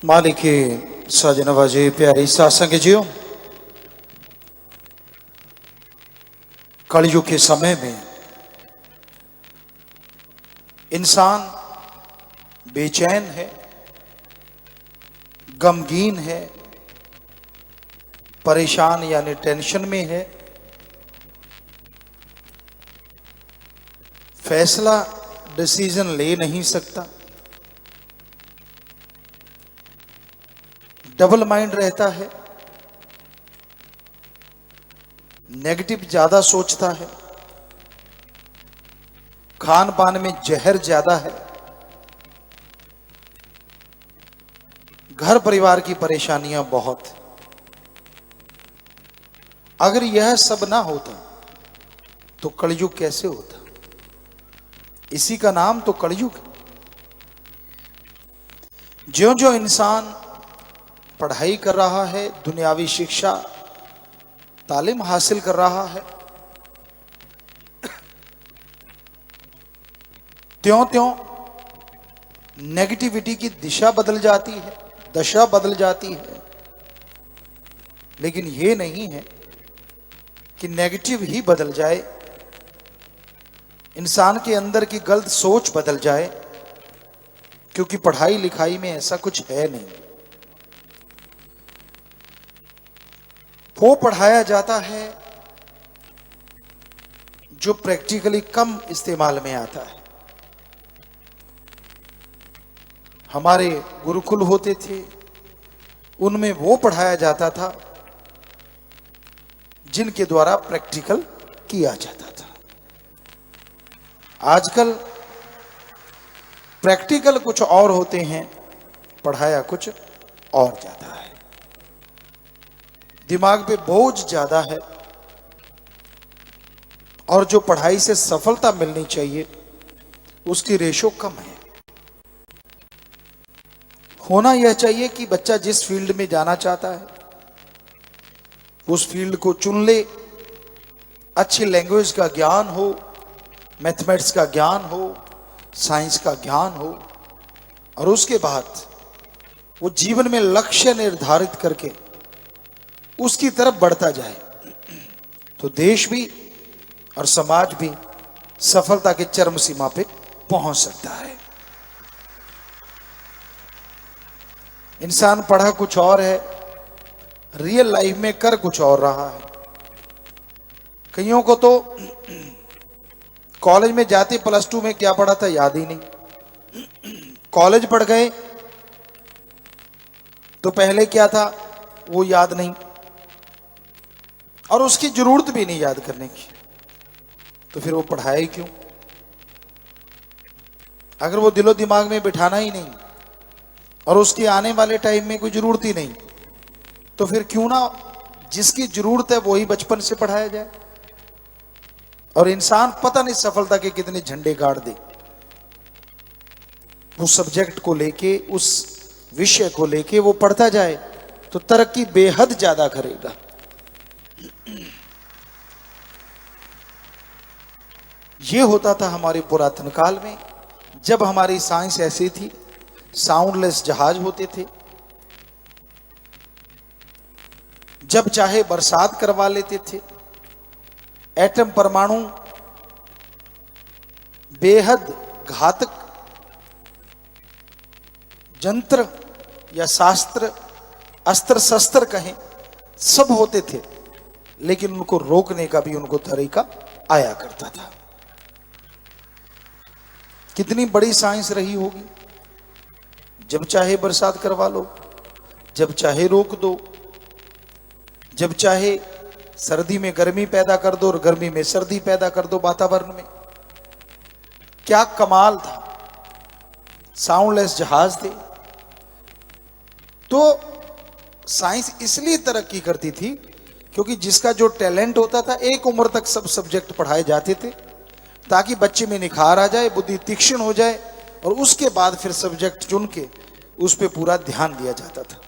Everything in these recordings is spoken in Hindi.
मालिके साजनवाजे प्यारे सासंग जियो, कलयुग के समय में इंसान बेचैन है, गमगीन है, परेशान यानी टेंशन में है। फैसला डिसीजन ले नहीं सकता, डबल माइंड रहता है, नेगेटिव ज्यादा सोचता है, खान पान में जहर ज्यादा है, घर परिवार की परेशानियां बहुत। अगर यह सब ना होता तो कलयुग कैसे होता? इसी का नाम तो कलयुग। ज्यों ज्यों इंसान पढ़ाई कर रहा है, दुनियावी शिक्षा तालीम हासिल कर रहा है, त्यों त्यों नेगेटिविटी की दिशा बदल जाती है, दशा बदल जाती है। लेकिन यह नहीं है कि नेगेटिव ही बदल जाए, इंसान के अंदर की गलत सोच बदल जाए, क्योंकि पढ़ाई लिखाई में ऐसा कुछ है नहीं। वो पढ़ाया जाता है जो प्रैक्टिकली कम इस्तेमाल में आता है। हमारे गुरुकुल होते थे, उनमें वो पढ़ाया जाता था जिनके द्वारा प्रैक्टिकल किया जाता था। आजकल प्रैक्टिकल कुछ और होते हैं, पढ़ाया कुछ और जाता है। दिमाग पे बोझ ज्यादा है और जो पढ़ाई से सफलता मिलनी चाहिए उसकी रेशो कम है। होना यह चाहिए कि बच्चा जिस फील्ड में जाना चाहता है उस फील्ड को चुन ले, अच्छी लैंग्वेज का ज्ञान हो, मैथमेटिक्स का ज्ञान हो, साइंस का ज्ञान हो, और उसके बाद वो जीवन में लक्ष्य निर्धारित करके उसकी तरफ बढ़ता जाए तो देश भी और समाज भी सफलता के चरम सीमा पे पहुंच सकता है। इंसान पढ़ा कुछ और है, रियल लाइफ में कर कुछ और रहा है। कईयों को तो कॉलेज में जाते +2 में क्या पढ़ा था याद ही नहीं, कॉलेज पढ़ गए तो पहले क्या था वो याद नहीं, और उसकी जरूरत भी नहीं याद करने की, तो फिर वो पढ़ाया ही क्यों? अगर वो दिलो दिमाग में बिठाना ही नहीं और उसकी आने वाले टाइम में कोई जरूरत ही नहीं, तो फिर क्यों ना जिसकी जरूरत है वही बचपन से पढ़ाया जाए। और इंसान पता नहीं सफलता के कितने झंडे गाड़ दे, उस सब्जेक्ट को लेके, उस विषय को लेके वो पढ़ता जाए तो तरक्की बेहद ज्यादा करेगा। ये होता था हमारे पुरातन काल में, जब हमारी साइंस ऐसी थी, साउंडलेस जहाज होते थे, जब चाहे बरसात करवा लेते थे, एटम परमाणु बेहद घातक यंत्र या शास्त्र, अस्त्र शस्त्र कहें, सब होते थे, लेकिन उनको रोकने का भी उनको तरीका आया करता था। कितनी बड़ी साइंस रही होगी, जब चाहे बरसात करवा लो, जब चाहे रोक दो, जब चाहे सर्दी में गर्मी पैदा कर दो और गर्मी में सर्दी पैदा कर दो वातावरण में। क्या कमाल था, साउंडलेस जहाज थे। तो साइंस इसलिए तरक्की करती थी क्योंकि जिसका जो टैलेंट होता था, एक उम्र तक सब सब्जेक्ट पढ़ाए जाते थे ताकि बच्चे में निखार आ जाए, बुद्धि तीक्ष्ण हो जाए, और उसके बाद फिर सब्जेक्ट चुन के उस पर पूरा ध्यान दिया जाता था।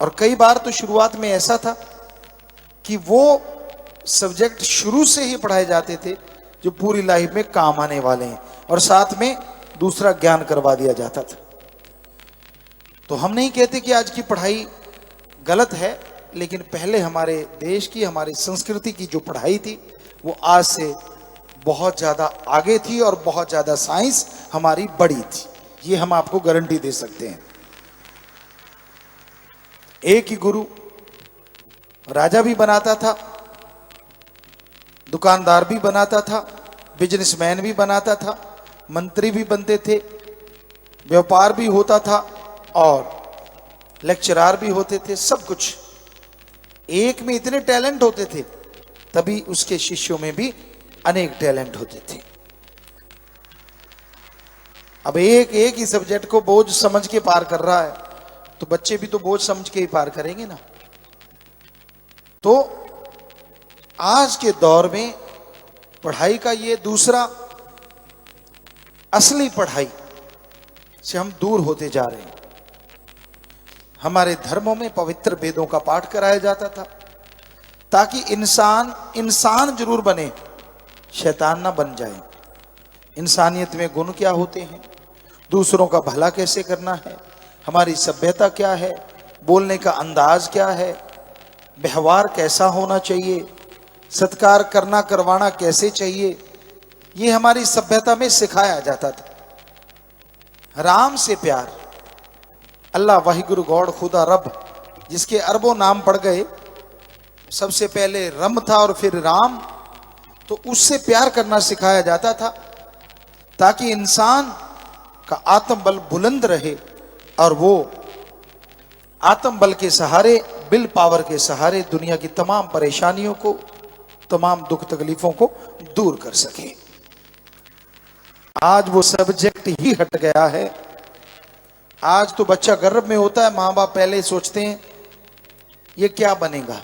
और कई बार तो शुरुआत में ऐसा था कि वो सब्जेक्ट शुरू से ही पढ़ाए जाते थे जो पूरी लाइफ में काम आने वाले हैं, और साथ में दूसरा ज्ञान करवा दिया जाता था। तो हम नहीं कहते कि आज की पढ़ाई गलत है, लेकिन पहले हमारे देश की, हमारी संस्कृति की जो पढ़ाई थी वो आज से बहुत ज़्यादा आगे थी और बहुत ज़्यादा साइंस हमारी बड़ी थी, ये हम आपको गारंटी दे सकते हैं। एक ही गुरु राजा भी बनाता था, दुकानदार भी बनाता था, बिजनेसमैन भी बनाता था, मंत्री भी बनते थे, व्यापार भी होता था और लेक्चरार भी होते थे। सब कुछ एक में इतने टैलेंट होते थे, तभी उसके शिष्यों में भी अनेक टैलेंट होते थे। अब एक एक ही सब्जेक्ट को बोझ समझ के पार कर रहा है, तो बच्चे भी तो बोझ समझ के ही पार करेंगे ना। तो आज के दौर में पढ़ाई का ये दूसरा असली पढ़ाई से हम दूर होते जा रहे हैं। हमारे धर्मों में पवित्र वेदों का पाठ कराया जाता था ताकि इंसान इंसान जरूर बने, शैतान ना बन जाए। इंसानियत में गुण क्या होते हैं, दूसरों का भला कैसे करना है, हमारी सभ्यता क्या है, बोलने का अंदाज क्या है, व्यवहार कैसा होना चाहिए, सत्कार करना करवाना कैसे चाहिए, ये हमारी सभ्यता में सिखाया जाता था। राम से प्यार, अल्लाह वाहिगुरु गॉड खुदा रब, जिसके अरबों नाम पड़ गए, सबसे पहले रम था और फिर राम, तो उससे प्यार करना सिखाया जाता था ताकि इंसान का आत्मबल बुलंद रहे और वो आत्मबल के सहारे, विल पावर के सहारे दुनिया की तमाम परेशानियों को, तमाम दुख तकलीफों को दूर कर सके। आज वो सब्जेक्ट ही हट गया है। आज तो बच्चा गर्भ में होता है, माँ बाप पहले सोचते हैं ये क्या बनेगा,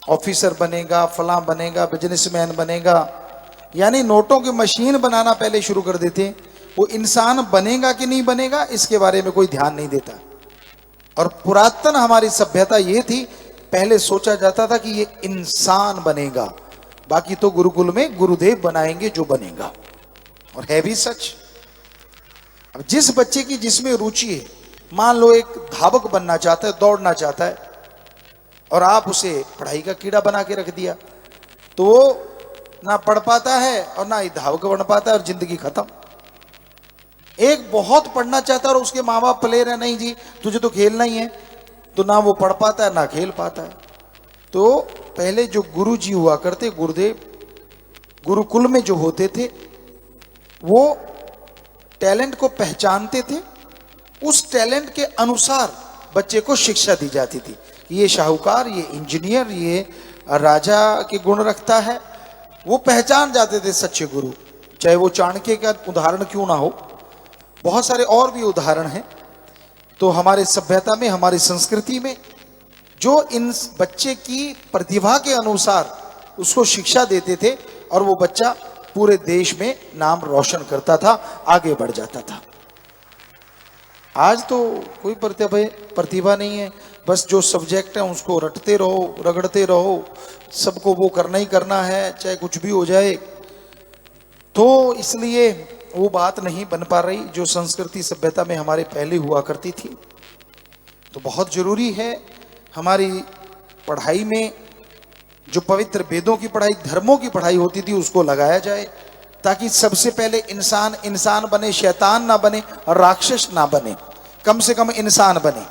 ऑफिसर बनेगा, फलां बनेगा, बिजनेसमैन बनेगा, यानी नोटों की मशीन बनाना पहले शुरू कर देते हैं। वो इंसान बनेगा कि नहीं बनेगा इसके बारे में कोई ध्यान नहीं देता। और पुरातन हमारी सभ्यता ये थी, पहले सोचा जाता था कि ये इंसान बनेगा, बाकी तो गुरुकुल में गुरुदेव बनाएंगे जो बनेगा, और है भी सच। अब जिस बच्चे की जिसमें रुचि है, मान लो एक धावक बनना चाहता है, दौड़ना चाहता है, और आप उसे पढ़ाई का कीड़ा बना के रख दिया, तो वो ना पढ़ पाता है और ना ही धावक बन पाता है और जिंदगी खत्म। एक बहुत पढ़ना चाहता है और उसके माँ बाप प्लेयर है, नहीं जी तुझे तो खेलना ही है, तो ना वो पढ़ पाता है ना खेल पाता है। तो पहले जो गुरु जी हुआ करते, गुरुदेव, गुरुकुल में जो होते थे, वो टैलेंट को पहचानते थे, उस टैलेंट के अनुसार बच्चे को शिक्षा दी जाती थी। ये शाहूकार, ये इंजीनियर, ये राजा के गुण रखता है, वो पहचान जाते थे सच्चे गुरु। चाहे वो चाणक्य का उदाहरण क्यों ना हो, बहुत सारे और भी उदाहरण हैं। तो हमारे सभ्यता में, हमारी संस्कृति में जो इन बच्चे की प्रतिभा के अनुसार उसको शिक्षा देते थे, और वो बच्चा पूरे देश में नाम रोशन करता था, आगे बढ़ जाता था। आज तो कोई प्रतिभा नहीं है, बस जो सब्जेक्ट है उसको रटते रहो, रगड़ते रहो, सबको वो करना ही करना है, चाहे कुछ भी हो जाए। तो इसलिए वो बात नहीं बन पा रही जो संस्कृति सभ्यता में हमारे पहले हुआ करती थी। तो बहुत जरूरी है हमारी पढ़ाई में जो पवित्र वेदों की पढ़ाई, धर्मों की पढ़ाई होती थी, उसको लगाया जाए, ताकि सबसे पहले इंसान इंसान बने, शैतान ना बने और राक्षस ना बने, कम से कम इंसान बने।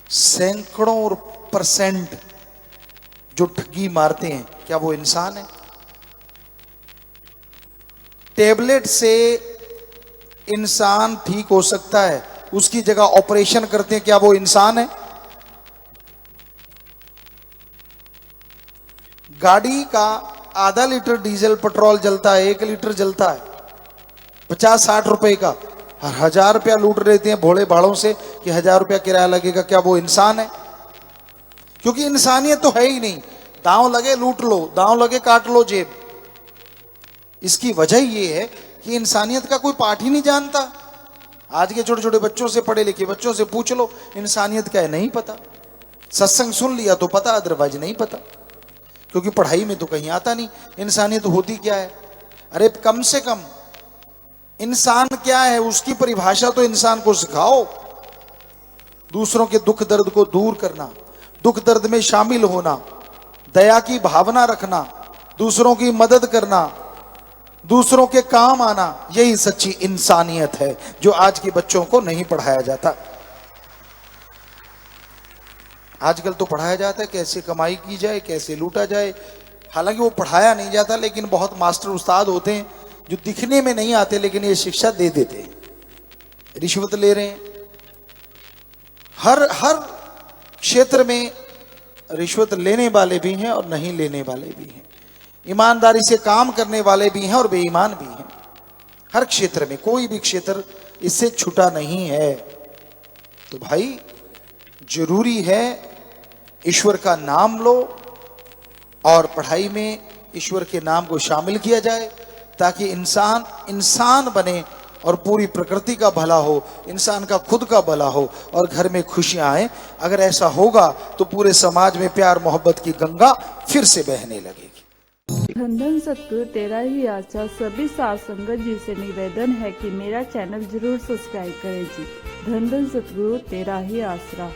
सैकड़ों % जो ठगी मारते हैं, क्या वो इंसान है? टेबलेट से इंसान ठीक हो सकता है, उसकी जगह ऑपरेशन करते हैं, क्या वो इंसान है? गाड़ी का आधा लीटर डीजल पेट्रोल जलता है, 1 लीटर जलता है 50-60 रुपए का, और 1000 रुपया लूट लेते हैं भोले भाड़ों से कि 1000 रुपया किराया लगेगा, क्या वो इंसान है? क्योंकि इंसानियत तो है ही नहीं। दांव लगे लूट लो, दांव लगे काट लो जेब। इसकी वजह ये है कि इंसानियत का कोई पाठ ही नहीं जानता। आज के छोटे छोटे बच्चों से, पढ़े लिखे बच्चों से पूछ लो इंसानियत क्या है, नहीं पता। सत्संग सुन लिया तो पता, अदरवाइज नहीं पता, क्योंकि पढ़ाई में तो कहीं आता नहीं इंसानियत होती क्या है। अरे कम से कम इंसान क्या है उसकी परिभाषा तो इंसान को सिखाओ। दूसरों के दुख दर्द को दूर करना, दुख दर्द में शामिल होना, दया की भावना रखना, दूसरों की मदद करना, दूसरों के काम आना, यही सच्ची इंसानियत है जो आज के बच्चों को नहीं पढ़ाया जाता। आजकल तो पढ़ाया जाता है कैसे कमाई की जाए, कैसे लूटा जाए। हालांकि वो पढ़ाया नहीं जाता, लेकिन बहुत मास्टर उस्ताद होते हैं जो दिखने में नहीं आते लेकिन ये शिक्षा दे देते हैं। रिश्वत ले रहे हैं, हर क्षेत्र में रिश्वत लेने वाले भी हैं और नहीं लेने वाले भी हैं, ईमानदारी से काम करने वाले भी हैं और बेईमान भी हैं। हर क्षेत्र में कोई भी क्षेत्र इससे छूटा नहीं है। तो भाई जरूरी है ईश्वर का नाम लो और पढ़ाई में ईश्वर के नाम को शामिल किया जाए, ताकि इंसान इंसान बने और पूरी प्रकृति का भला हो, इंसान का खुद का भला हो और घर में खुशियां आए। अगर ऐसा होगा तो पूरे समाज में प्यार मोहब्बत की गंगा फिर से बहने लगेगी। धन धन सतगुरु तेरा ही आशा। सभी साध संगत जी से निवेदन है कि मेरा चैनल जरूर सब्सक्राइब करें जी। धन धन सतगुरु तेरा ही आसरा।